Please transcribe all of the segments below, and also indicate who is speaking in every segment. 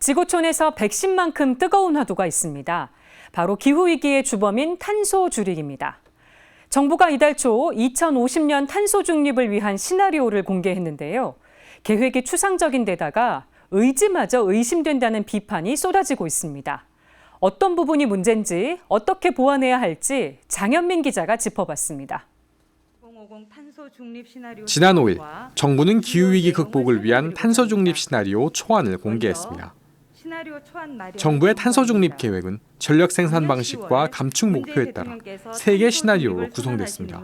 Speaker 1: 지구촌에서 백신만큼 뜨거운 화두가 있습니다. 바로 기후위기의 주범인 탄소 줄이기입니다. 정부가 이달 초 2050년 탄소 중립을 위한 시나리오를 공개했는데요. 계획이 추상적인 데다가 의지마저 의심된다는 비판이 쏟아지고 있습니다. 어떤 부분이 문제인지 어떻게 보완해야 할지 장현민 기자가 짚어봤습니다.
Speaker 2: 지난 5일 정부는 기후위기 극복을 위한 탄소 중립 시나리오 초안을 공개했습니다. 정부의 탄소 중립 계획은 전력 생산 방식과 감축 목표에 따라 3개 시나리오로 구성됐습니다.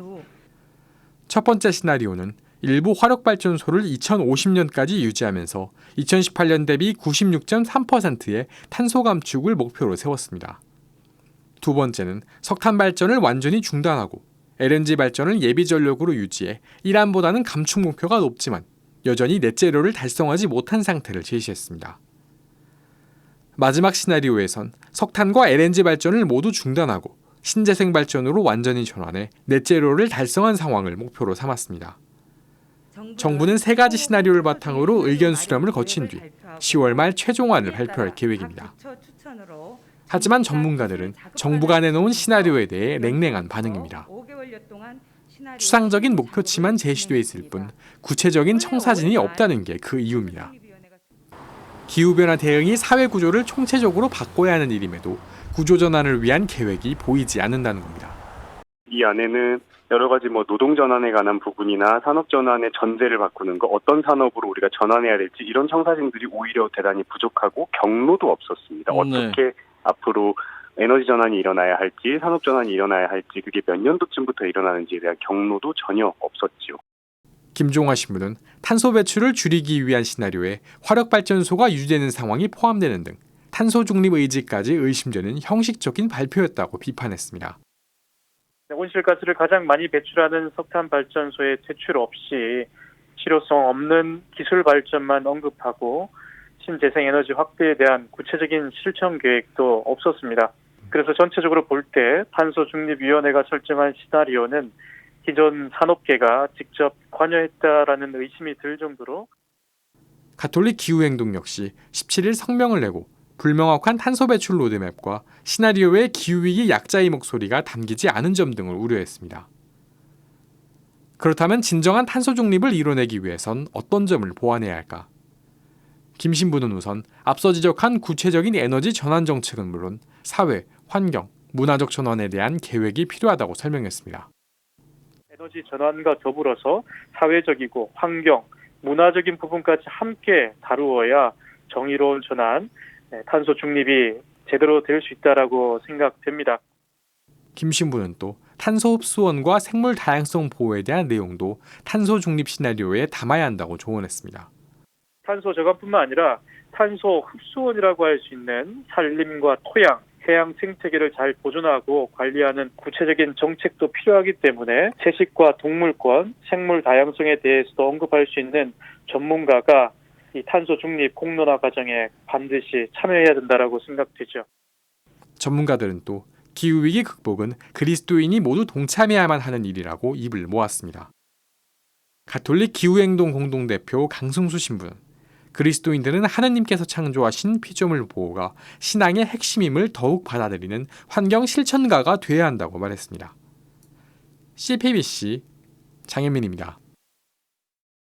Speaker 2: 첫 번째 시나리오는 일부 화력발전소를 2050년까지 유지하면서 2018년 대비 96.3%의 탄소 감축을 목표로 세웠습니다. 두 번째는 석탄 발전을 완전히 중단하고 LNG 발전을 예비 전력으로 유지해 이란보다는 감축 목표가 높지만 여전히 넷제로를 달성하지 못한 상태를 제시했습니다. 마지막 시나리오에선 석탄과 LNG 발전을 모두 중단하고 신재생 발전으로 완전히 전환해 넷제로를 달성한 상황을 목표로 삼았습니다. 정부는 3가지 시나리오를 바탕으로 의견 수렴을 거친 뒤 10월 말 최종안을 발표할 계획입니다. 하지만 전문가들은 정부가 내놓은 시나리오에 대해 냉랭한 반응입니다. 추상적인 목표치만 제시돼 있을 뿐 구체적인 청사진이 없다는 게 그 이유입니다. 기후변화 대응이 사회 구조를 총체적으로 바꿔야 하는 일임에도 구조 전환을 위한 계획이 보이지 않는다는 겁니다.
Speaker 3: 이 안에는 여러 가지 노동 전환에 관한 부분이나 산업 전환의 전제를 바꾸는 거, 어떤 산업으로 우리가 전환해야 될지 이런 청사진들이 오히려 대단히 부족하고 경로도 없었습니다. 어떻게 앞으로 에너지 전환이 일어나야 할지, 산업 전환이 일어나야 할지, 그게 몇 년도쯤부터 일어나는지에 대한 경로도 전혀 없었지요.
Speaker 2: 김종화 신부는 탄소 배출을 줄이기 위한 시나리오에 화력발전소가 유지되는 상황이 포함되는 등 탄소 중립 의지까지 의심되는 형식적인 발표였다고 비판했습니다.
Speaker 4: 온실가스를 가장 많이 배출하는 석탄 발전소의 퇴출 없이 실효성 없는 기술 발전만 언급하고 신재생 에너지 확대에 대한 구체적인 실천 계획도 없었습니다. 그래서 전체적으로 볼 때 탄소중립위원회가 설정한 시나리오는 기존 산업계가 직접 관여했다라는 의심이 들 정도로
Speaker 2: 가톨릭 기후행동 역시 17일 성명을 내고 불명확한 탄소 배출 로드맵과 시나리오의 기후위기 약자의 목소리가 담기지 않은 점 등을 우려했습니다. 그렇다면 진정한 탄소 중립을 이뤄내기 위해선 어떤 점을 보완해야 할까? 김 신부는 우선 앞서 지적한 구체적인 에너지 전환 정책은 물론 사회, 환경, 문화적 전환에 대한 계획이 필요하다고 설명했습니다.
Speaker 4: 에너지 전환과 더불어서 사회적이고 환경, 문화적인 부분까지 함께 다루어야 정의로운 전환, 탄소 중립이 제대로 될 수 있다라고 생각됩니다.
Speaker 2: 김 신부는 또 탄소 흡수원과 생물 다양성 보호에 대한 내용도 탄소 중립 시나리오에 담아야 한다고 조언했습니다.
Speaker 4: 탄소 저감뿐만 아니라 탄소 흡수원이라고 할 수 있는 산림과 토양, 해양 생태계를 잘 보존하고 관리하는 구체적인 정책도 필요하기 때문에 채식과 동물권, 생물 다양성에 대해서도 언급할 수 있는 전문가가 이 탄소 중립 공론화 과정에 반드시 참여해야 된다라고 생각되죠.
Speaker 2: 전문가들은 또 기후위기 극복은 그리스도인이 모두 동참해야만 하는 일이라고 입을 모았습니다. 가톨릭 기후행동 공동대표 강승수 신부는 그리스도인들은 하느님께서 창조하신 피조물 보호가 신앙의 핵심임을 더욱 받아들이는 환경 실천가가 돼야 한다고 말했습니다. CPBC 장현민입니다.